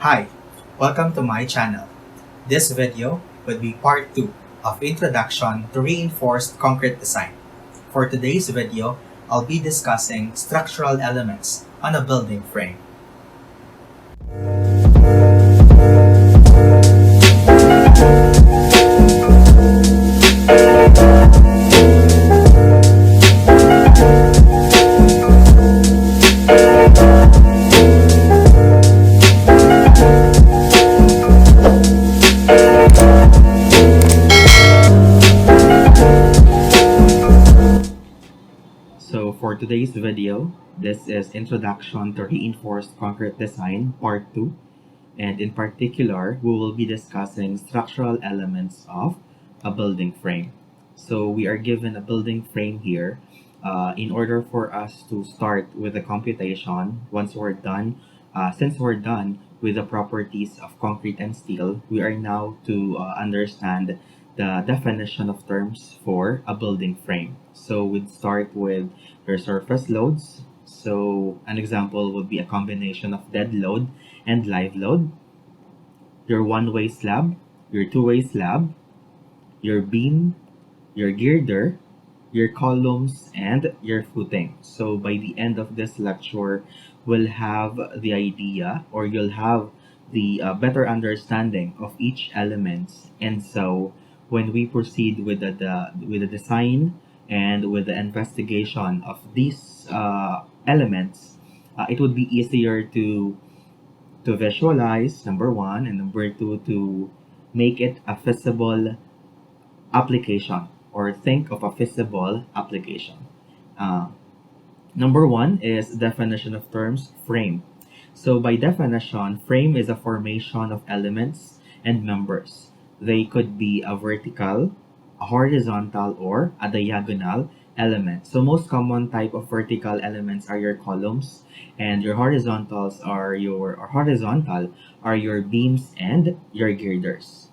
Hi, welcome to my channel. This video will be part 2 of Introduction to Reinforced Concrete Design. For today's video, I'll be discussing structural elements on a building frame. So for today's video, this is Introduction to Reinforced Concrete Design Part 2, and in particular, we will be discussing structural elements of a building frame. So we are given a building frame here. In order for us to start with the computation, since we're done with the properties of concrete and steel, we are now to understand the definition of terms for a building frame. So we'd start with your surface loads. So an example would be a combination of dead load and live load, your one-way slab, your two-way slab, your beam, your girder, your columns, and your footing. So by the end of this lecture, we'll have the idea, or you'll have the better understanding of each element. And so when we proceed with the design and with the investigation of these elements, it would be easier to visualize, number one, and number two, to make it a feasible application, or think of a feasible application. Uh, Number one is definition of terms, frame. So by definition, frame is a formation of elements and members. They could be a vertical, a horizontal, or a diagonal element. So most common type of vertical elements are your columns, and your horizontal are your beams and your girders.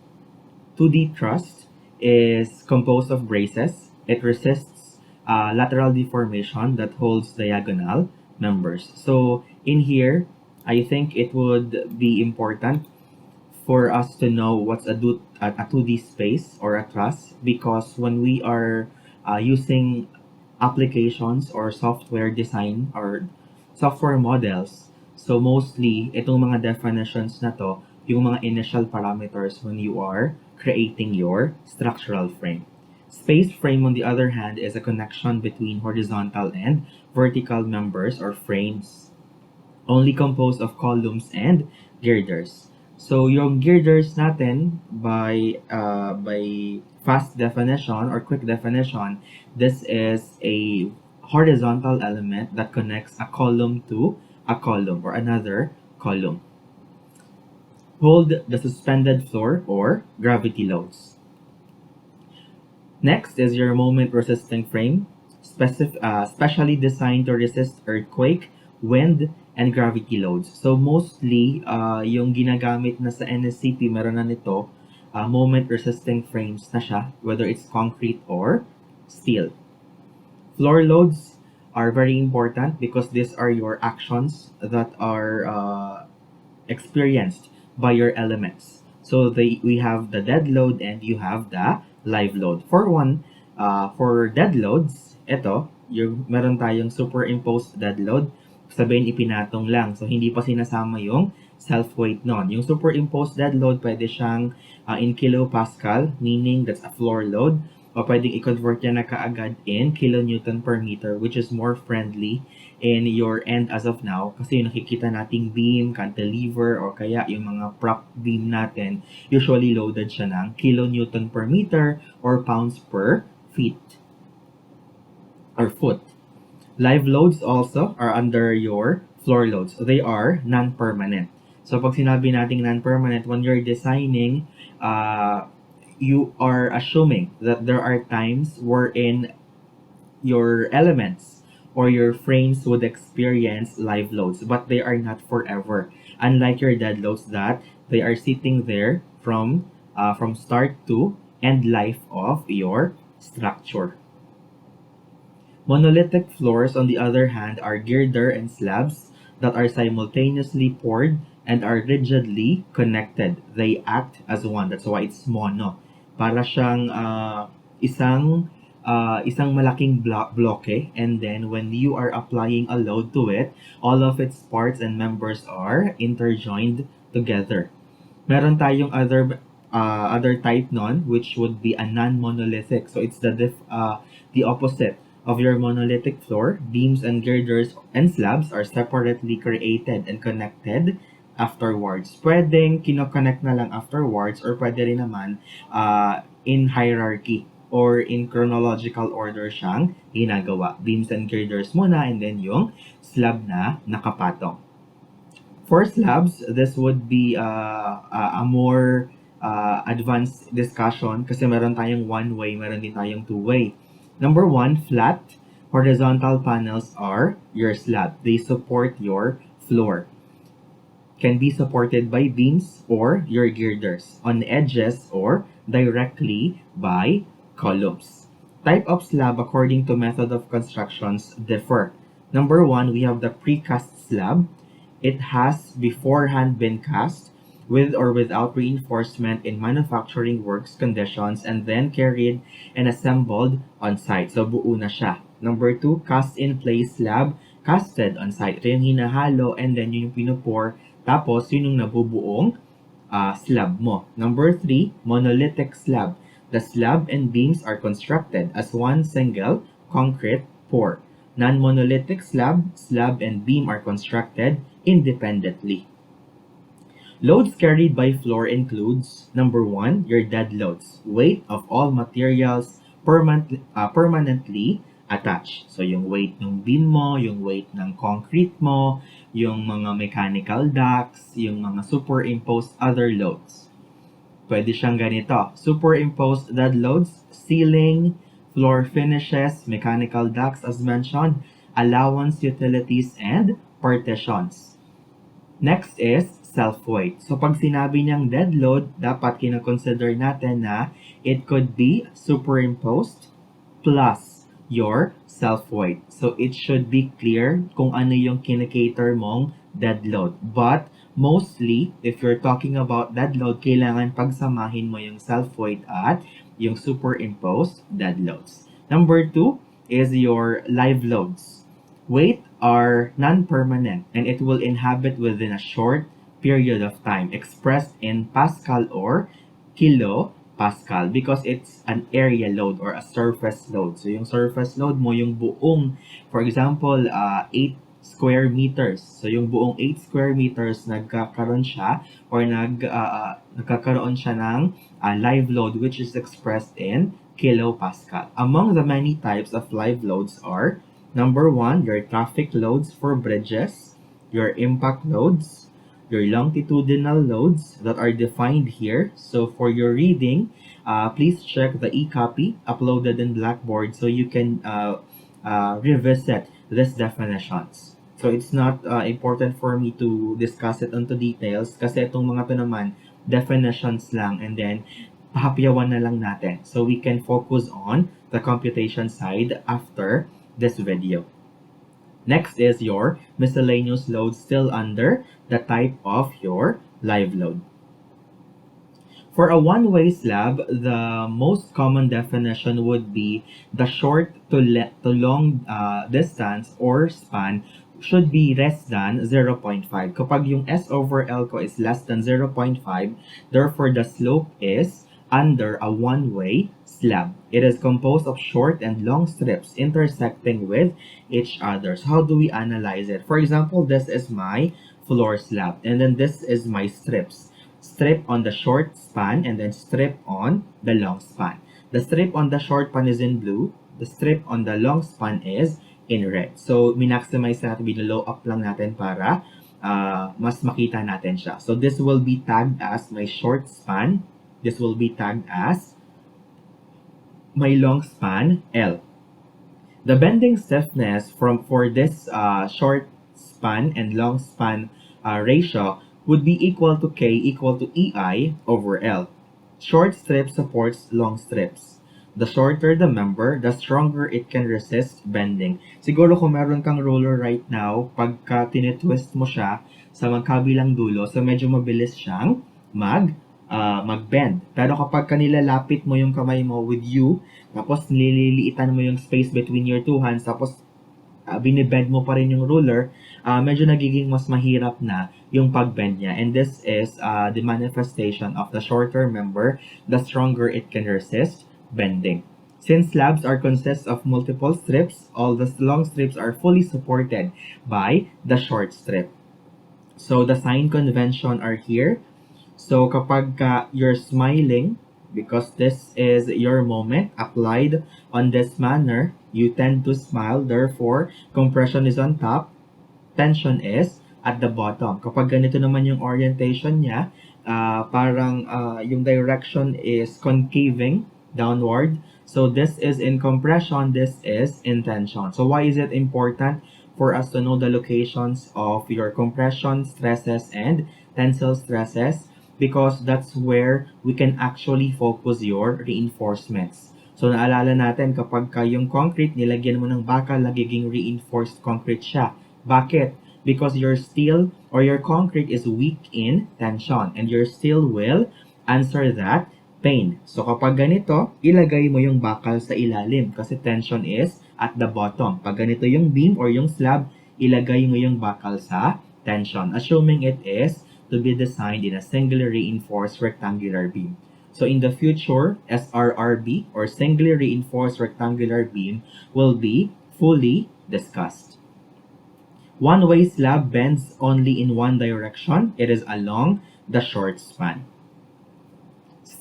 2D truss is composed of braces. It resists lateral deformation that holds diagonal members. So in here, I think it would be important for us to know what's a 2D space or a truss, because when we are using applications or software design or software models, so mostly itong mga definitions na to, yung mga initial parameters when you are creating your structural frame. Space frame, on the other hand, is a connection between horizontal and vertical members or frames, only composed of columns and girders. So yung girders natin, by fast definition or quick definition, this is a horizontal element that connects a column to a column or another column. Hold the suspended floor or gravity loads. Next is your moment resisting frame, specially designed to resist earthquake, wind, and gravity loads. So mostly, yung ginagamit na sa NSCP, meron na nito, moment resisting frames na siya, whether it's concrete or steel. Floor loads are very important because these are your actions that are experienced by your elements. So we have the dead load and you have the live load. For dead loads, meron tayong superimposed dead load. Sabihin, ipinatong lang. So, hindi pa sinasama yung self-weight nun. Yung superimposed dead load, pwede siyang in kilopascal, meaning that's a floor load. O pwedeng i-convert yan na kaagad in kilonewton per meter, which is more friendly in your end as of now. Kasi yung nakikita nating beam, cantilever, or kaya yung mga prop beam natin, usually loaded siya ng kilonewton per meter or pounds per feet or foot. Live loads also are under your floor loads. They are non-permanent. So pag sinabi nating non-permanent, when you're designing, you are assuming that there are times wherein your elements or your frames would experience live loads, but they are not forever. Unlike your dead loads that they are sitting there from start to end life of your structure. Monolithic floors, on the other hand, are girder and slabs that are simultaneously poured and are rigidly connected. They act as one. That's why it's mono. Para siyang isang malaking bloke, and then when you are applying a load to it, all of its parts and members are interjoined together. Meron tayong other type nun, which would be a non-monolithic. So it's the opposite of your monolithic floor. Beams and girders and slabs are separately created and connected afterwards. Pwedeng kinoconnect na lang afterwards, or pwede rin naman in hierarchy or in chronological order siyang ginagawa. Beams and girders muna, and then yung slab na nakapatong. For slabs, this would be a more advanced discussion kasi meron tayong one-way, meron din tayong two-way. Number one, flat horizontal panels are your slab. They support your floor. Can be supported by beams or your girders on edges or directly by columns. Type of slab according to method of constructions differ. Number one, we have the precast slab. It has beforehand been cast with or without reinforcement in manufacturing works conditions and then carried and assembled on site. So buo na siya. Number two, cast in place slab, casted on site. Ito yung hinahalo and then yun yung pinupour. Tapos yun yung nabubuong slab mo. Number three, monolithic slab. The slab and beams are constructed as one single concrete pour. Non-monolithic slab, and beam are constructed independently. Loads carried by floor includes, number one, your dead loads. Weight of all materials permanently attached. So yung weight ng beam mo, yung weight ng concrete mo, yung mga mechanical ducts, yung mga superimposed other loads. Pwede siyang ganito. Superimposed dead loads, ceiling, floor finishes, mechanical ducts as mentioned, allowance utilities, and partitions. Next is self-weight. So pag sinabi niyang dead load, dapat kinoconsider natin na it could be superimposed plus your self-weight. So it should be clear kung ano yung kinikater mong dead load. But mostly, if you're talking about dead load, kailangan pagsamahin mo yung self-weight at yung superimposed dead loads. Number two is your live loads. Weight are non-permanent and it will inhabit within a short period of time expressed in Pascal or kilopascal because it's an area load or a surface load. So yung surface load mo, yung buong, for example, 8 square meters. So yung buong 8 square meters nagkakaroon siya or nagkakaroon siya ng live load which is expressed in kilopascal. Among the many types of live loads are, number one, your traffic loads for bridges, your impact loads, your longitudinal loads that are defined here. So for your reading, please check the e-copy uploaded in Blackboard so you can revisit these definitions. So it's not important for me to discuss it into details kasi itong mga to naman, definitions lang, and then pahapyawan na lang natin. So we can focus on the computation side after this video. Next is your miscellaneous load, still under the type of your live load. For a one-way slab, the most common definition would be the short to long distance or span should be less than 0.5. Kapag yung S over L ko is less than 0.5, therefore the slope is under a one-way slab. It is composed of short and long strips intersecting with each other. So how do we analyze it? For example, this is my floor slab, and then this is my strips. Strip on the short span and then strip on the long span. The strip on the short span is in blue. The strip on the long span is in red. So, minaximize natin, binlow up lang natin para mas makita natin siya. So, this will be tagged as my short span. This will be tagged as my long span, L. The bending stiffness for this short span and long span ratio would be equal to K equal to EI over L. Short strip supports long strips. The shorter the member, the stronger it can resist bending. Siguro kung meron kang roller right now, pagka tinitwist mo siya, sa magkabilang dulo. So medyo mabilis siyang mag-bend. Pero kapag nilalapit mo yung kamay mo with you, tapos nililiitan mo yung space between your two hands, tapos binibend mo pa rin yung ruler, medyo nagiging mas mahirap na yung pag-bend niya. And this is the manifestation of the shorter member, the stronger it can resist bending. Since slabs are consist of multiple strips, all the long strips are fully supported by the short strip. So the sign convention are here. So kapag you're smiling, because this is your moment applied on this manner, you tend to smile. Therefore, compression is on top, tension is at the bottom. Kapag ganito naman yung orientation niya, parang yung direction is concaving downward. So this is in compression, this is in tension. So why is it important for us to know the locations of your compression stresses and tensile stresses? Because that's where we can actually focus your reinforcements. So naalala natin kapag yung concrete nilagyan mo ng bakal, nagiging reinforced concrete siya. Bakit? Because your steel or your concrete is weak in tension and your steel will answer that pain. So kapag ganito, ilagay mo yung bakal sa ilalim kasi tension is at the bottom. Pag ganito yung beam or yung slab, ilagay mo yung bakal sa tension, assuming it is to be designed in a singly reinforced rectangular beam. So in the future, SRRB or singly reinforced rectangular beam will be fully discussed. One-way slab bends only in one direction. It is along the short span.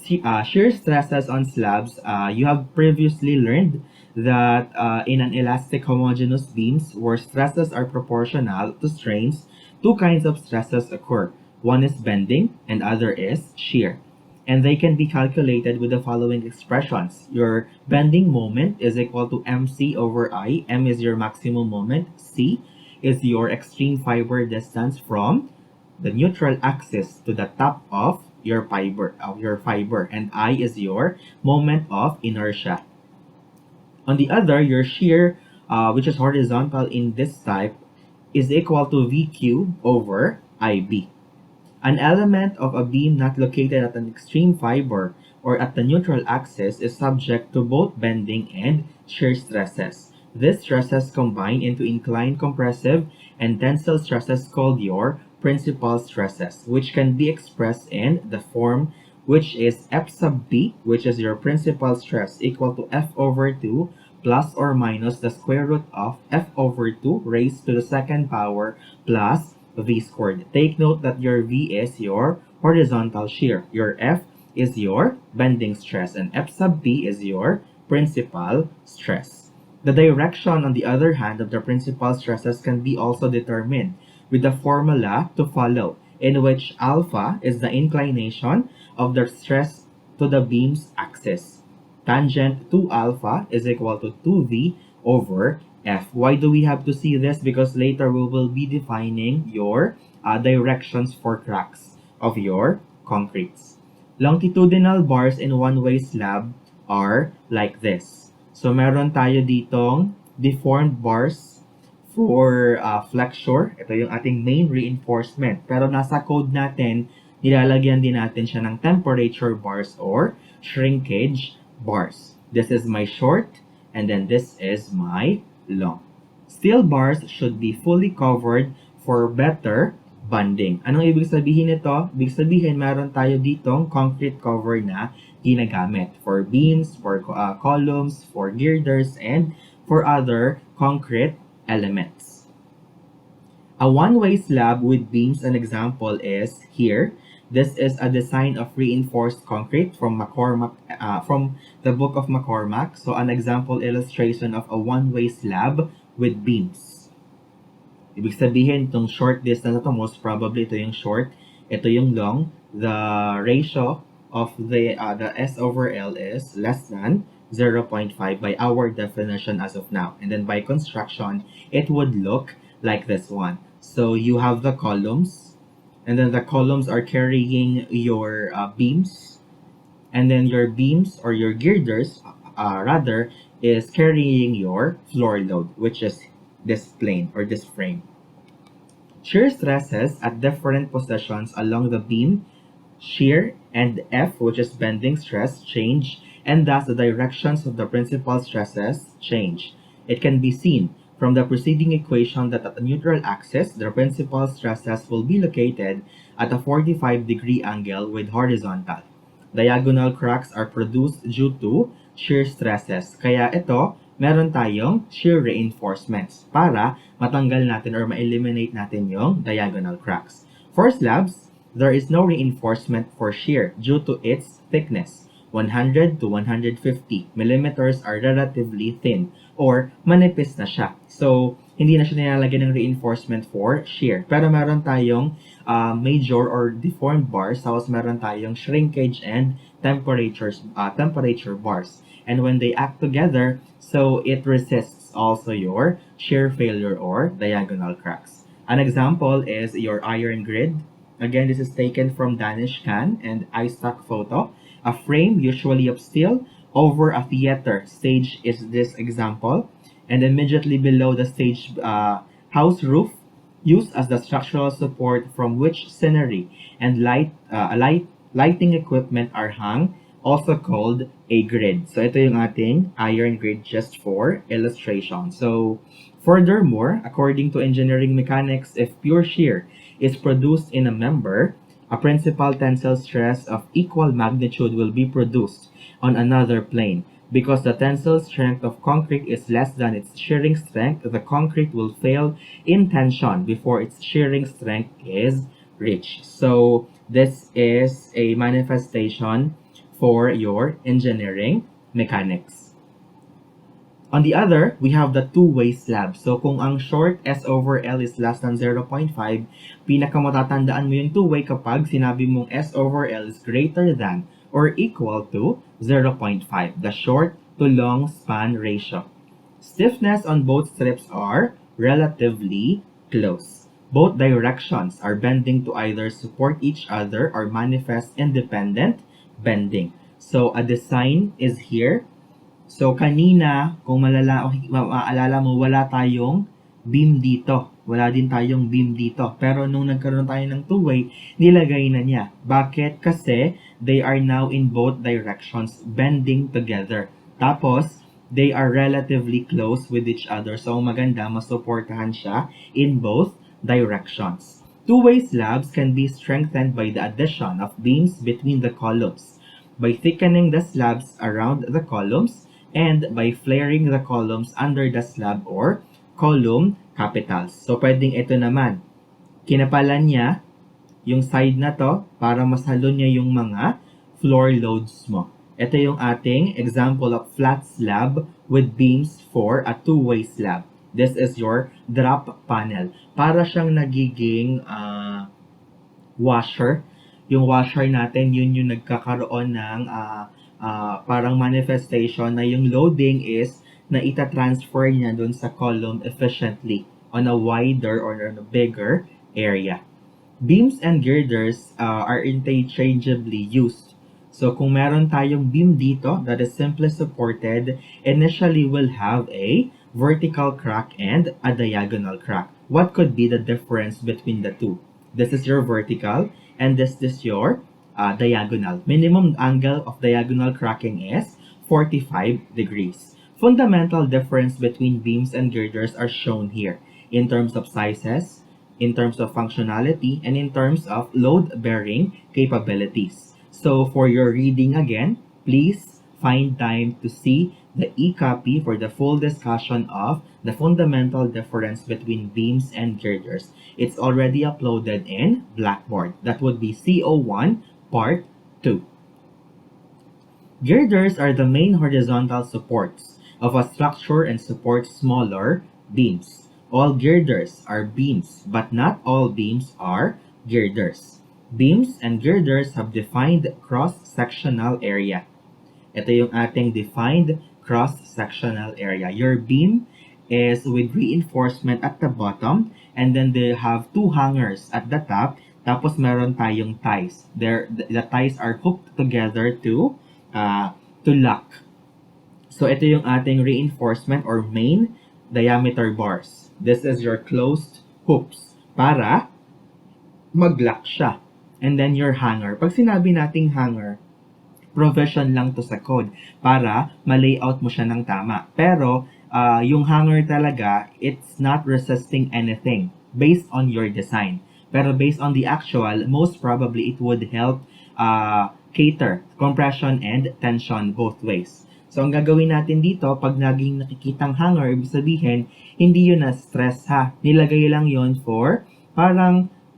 Shear stresses on slabs, you have previously learned that in an elastic homogeneous beams where stresses are proportional to strains, two kinds of stresses occur. One is bending and other is shear. And they can be calculated with the following expressions. Your bending moment is equal to mc over I. M is your maximum moment. C is your extreme fiber distance from the neutral axis to the top of your fiber, and I is your moment of inertia. On the other, your shear, which is horizontal in this type, is equal to VQ over IB. An element of a beam not located at an extreme fiber or at the neutral axis is subject to both bending and shear stresses. These stresses combine into inclined compressive and tensile stresses called your principal stresses, which can be expressed in the form which is F sub B, which is your principal stress, equal to F over 2 plus or minus the square root of F over 2 raised to the second power plus V squared. Take note that your V is your horizontal shear, your F is your bending stress, and F sub B is your principal stress. The direction, on the other hand, of the principal stresses can be also determined with the formula to follow, in which alpha is the inclination of the stress to the beam's axis. Tangent to alpha is equal to 2V over F. Why do we have to see this? Because later we will be defining your directions for cracks of your concretes. Longitudinal bars in one-way slab are like this. So meron tayo ditong deformed bars for flexure. Ito yung ating main reinforcement. Pero nasa code natin, nilalagyan din natin siya ng temperature bars or shrinkage bars. This is my short, and then this is my long. Steel bars should be fully covered for better bonding. Anong ibig sabihin nito? Ibig sabihin, meron tayo ditong concrete cover na ginagamit for beams, for columns, for girders, and for other concrete elements. A one-way slab with beams, an example is here. This is a design of reinforced concrete from from the book of McCormack. So an example illustration of a one-way slab with beams. Ibig sabihin, itong short distance na to, most probably ito yung short, ito yung long. The ratio of the S over L is less than 0.5 by our definition as of now. And then by construction, it would look like this one. So you have the columns, and then the columns are carrying your beams, and then your beams or your girders, rather, is carrying your floor load, which is this plane or this frame. Shear stresses at different positions along the beam, shear, and F, which is bending stress, change, and thus the directions of the principal stresses change. It can be seen from the preceding equation that at the neutral axis, the principal stresses will be located at a 45-degree angle with horizontal. Diagonal cracks are produced due to shear stresses. Kaya ito, meron tayong shear reinforcements para matanggal natin or ma-eliminate natin yung diagonal cracks. For slabs, there is no reinforcement for shear due to its thickness. 100 to 150 millimeters are relatively thin or manipis na siya. So, hindi na siya nilalagyan ng reinforcement for shear. Pero meron tayong major or deformed bars, tapos meron tayong shrinkage and temperature bars. And when they act together, so it resists also your shear failure or diagonal cracks. An example is your iron grid. Again, this is taken from Danish Can and iStock photo. A frame, usually of steel, over a theater stage is this example. And immediately below the stage house roof, used as the structural support from which scenery and lighting equipment are hung, also called a grid. So ito yung ating iron grid just for illustration. So furthermore, according to engineering mechanics, if pure shear is produced in a member, a principal tensile stress of equal magnitude will be produced on another plane. Because the tensile strength of concrete is less than its shearing strength, the concrete will fail in tension before its shearing strength is reached. So this is a manifestation for your engineering mechanics. On the other, we have the two-way slab. So kung ang short S over L is less than 0.5, pinakamatatandaan mo yung two-way kapag sinabi mong S over L is greater than or equal to 0.5, the short to long span ratio. Stiffness on both strips are relatively close. Both directions are bending to either support each other or manifest independent bending. So a design is here. So kanina, kung maalala mo, wala tayong beam dito. Wala din tayong beam dito. Pero nung nagkaroon tayo ng two-way, nilagay na niya. Bakit? Kasi they are now in both directions bending together. Tapos, they are relatively close with each other. So maganda, masuportahan siya in both directions. Two-way slabs can be strengthened by the addition of beams between the columns, by thickening the slabs around the columns, and by flaring the columns under the slab or column capitals. So, pwedeng ito naman. Kinapalan niya yung side na to para masalo niya yung mga floor loads mo. Ito yung ating example of flat slab with beams for a two-way slab. This is your drop panel. Para siyang nagiging washer. Yung washer natin, yun yung nagkakaroon ng parang manifestation na yung loading is na ita-transfer niya dun sa column efficiently on a wider or on a bigger area. Beams and girders are interchangeably used. So kung meron tayong beam dito that is simply supported, initially will have a vertical crack and a diagonal crack. What could be the difference between the two? This is your vertical and this is your diagonal. Minimum angle of diagonal cracking is 45 degrees. Fundamental difference between beams and girders are shown here in terms of sizes, in terms of functionality, and in terms of load-bearing capabilities. So for your reading again, please find time to see the e-copy for the full discussion of the fundamental difference between beams and girders. It's already uploaded in Blackboard. That would be CO1 Part 2. Girders are the main horizontal supports of a structure and support smaller beams. All girders are beams, but not all beams are girders. Beams and girders have defined cross-sectional area. Ito yung ating defined cross-sectional area. Your beam is with reinforcement at the bottom, and then they have two hangers at the top. Tapos meron tayong ties. The ties are hooked together to lock. So ito yung ating reinforcement or main diameter bars. This is your closed hoops para mag-lock siya. And then your hanger. Pag sinabi nating hanger, provision lang to sa code para ma-layout mo siya ng tama. Pero yung hanger talaga, it's not resisting anything based on your design. Pero based on the actual, most probably it would help cater compression and tension both ways. So, ang gagawin natin dito, pag naging nakikitang hanger, ibig sabihin, hindi yun na stress ha. Nilagay lang yun for para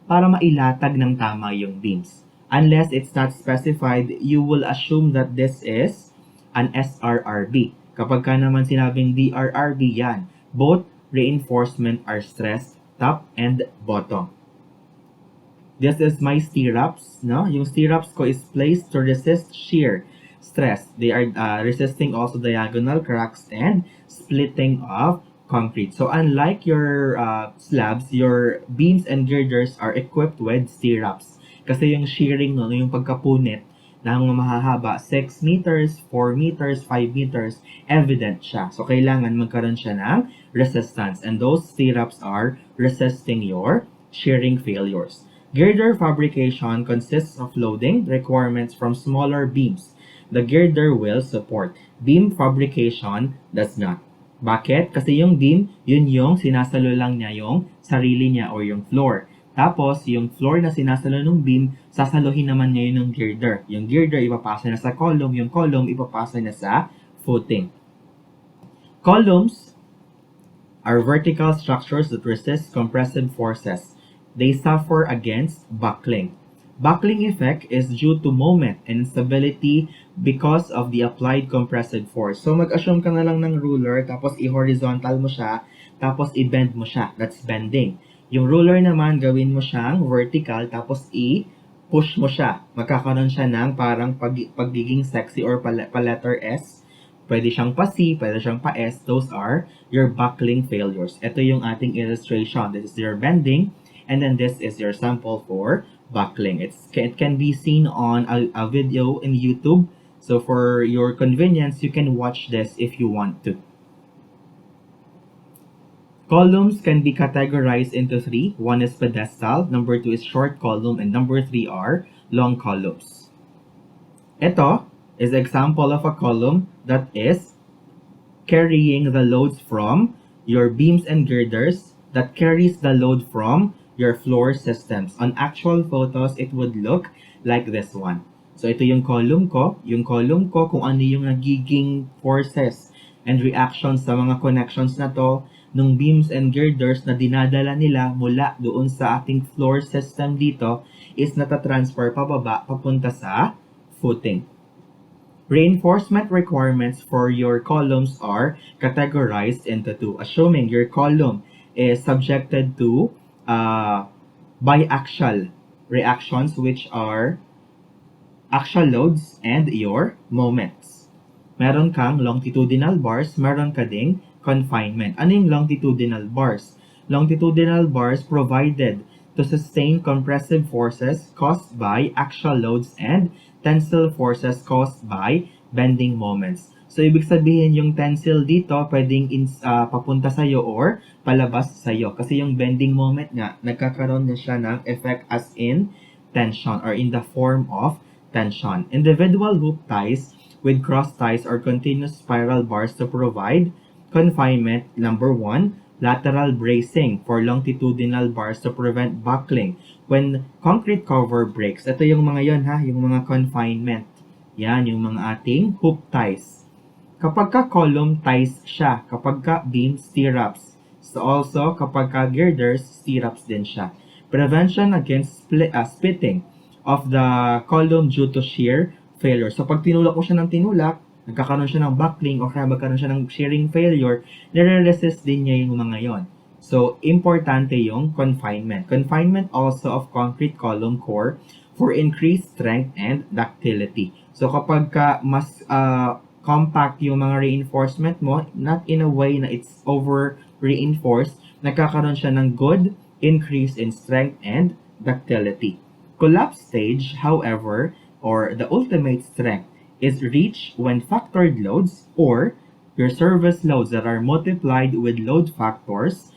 mailatag ng tama yung beams. Unless it's not specified, you will assume that this is an SRRB. Kapag ka naman sinabing DRRB yan, both reinforcement are stressed, top and bottom. This is my stirrups, no? Yung stirrups ko is placed to resist shear stress. They are resisting also diagonal cracks and splitting of concrete. So unlike your slabs, your beams and girders are equipped with stirrups. Kasi yung shearing, no, yung pagkapunit ng mahahaba, 6 meters, 4 meters, 5 meters, evident siya. So kailangan magkaroon siya ng resistance. And those stirrups are resisting your shearing failures. Girder fabrication consists of loading requirements from smaller beams. The girder will support. Beam fabrication does not. Bakit? Kasi yung beam, yun yung sinasalo lang niya yung sarili niya or yung floor. Tapos, yung floor na sinasalo ng beam, sasaluhin naman niya yun ng girder. Yung girder, ipapasa na sa column. Yung column, ipapasa na sa footing. Columns are vertical structures that resist compressive forces. They suffer against buckling. Buckling effect is due to moment and instability because of the applied compressive force. So mag-assume ka na lang ng ruler, tapos i-horizontal mo siya, tapos i-bend mo siya. That's bending. Yung ruler naman, gawin mo siyang vertical, tapos i-push mo siya. Magkakaroon siya ng parang pagiging sexy or pa-letter S. Pwede siyang pa-C, pwede siyang pa-S. Those are your buckling failures. Ito yung ating illustration. This is your bending. And then this is your sample for buckling. It can be seen on a video in YouTube. So for your convenience, you can watch this if you want to. Columns can be categorized into 3. One is pedestal, number 2 is short column, and number 3 are long columns. Ito is an example of a column that is carrying the loads from your beams and girders that carries the load from your floor systems. On actual photos, it would look like this one. So ito yung column ko. Yung column ko, kung ano yung nagiging forces and reactions sa mga connections na to, nung beams and girders na dinadala nila mula doon sa ating floor system dito, is natatransfer pababa papunta sa footing. Reinforcement requirements for your columns are categorized into 2. Assuming your column is subjected to biaxial reactions, which are axial loads and your moments. Meron kang longitudinal bars, meron ka ding confinement. Ano yung longitudinal bars? Longitudinal bars provided to sustain compressive forces caused by axial loads and tensile forces caused by bending moments. So, ibig sabihin yung tensile dito pwedeng papunta sa'yo or palabas sa'yo. Kasi yung bending moment nga, nagkakaroon na siya ng effect as in tension or in the form of tension. Individual hoop ties with cross ties or continuous spiral bars to provide confinement. Number 1, lateral bracing for longitudinal bars to prevent buckling when concrete cover breaks. Ito yung mga yon ha, yung mga confinement. Yan, yung mga ating hoop ties. Kapag ka column, ties siya. Kapag ka beam, stirrups. So also, kapag ka girders, stirrups din siya. Prevention against splitting of the column due to shear failure. So pag tinulak ko siya ng tinulak, nagkakaroon siya ng buckling o kaya magkaroon siya ng shearing failure, nire-resist din niya yung mga yon. So, importante yung confinement. Confinement also of concrete column core for increased strength and ductility. So, kapag ka mas compact yung mga reinforcement mo, not in a way na it's over-reinforced, nagkakaroon siya ng good increase in strength and ductility. Collapse stage, however, or the ultimate strength, is reached when factored loads or your service loads that are multiplied with load factors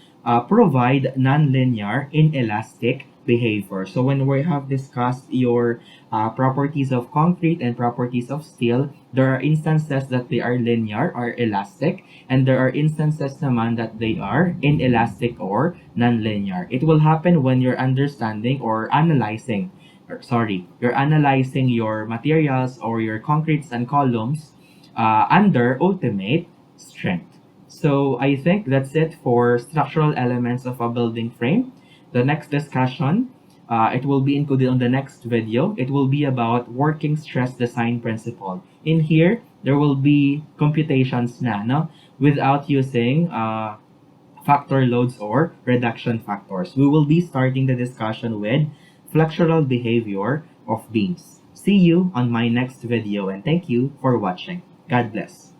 provide nonlinear inelastic behavior. So when we have discussed your properties of concrete and properties of steel, there are instances that they are linear or elastic, and there are instances naman that they are inelastic or nonlinear. It will happen when you're understanding or analyzing, you're analyzing your materials or your concretes and columns under ultimate strength. So I think that's it for structural elements of a building frame. The next discussion, it will be included on the next video. It will be about working stress design principle. In here, there will be computations na, no? Without using factor loads or reduction factors. We will be starting the discussion with flexural behavior of beams. See you on my next video and thank you for watching. God bless.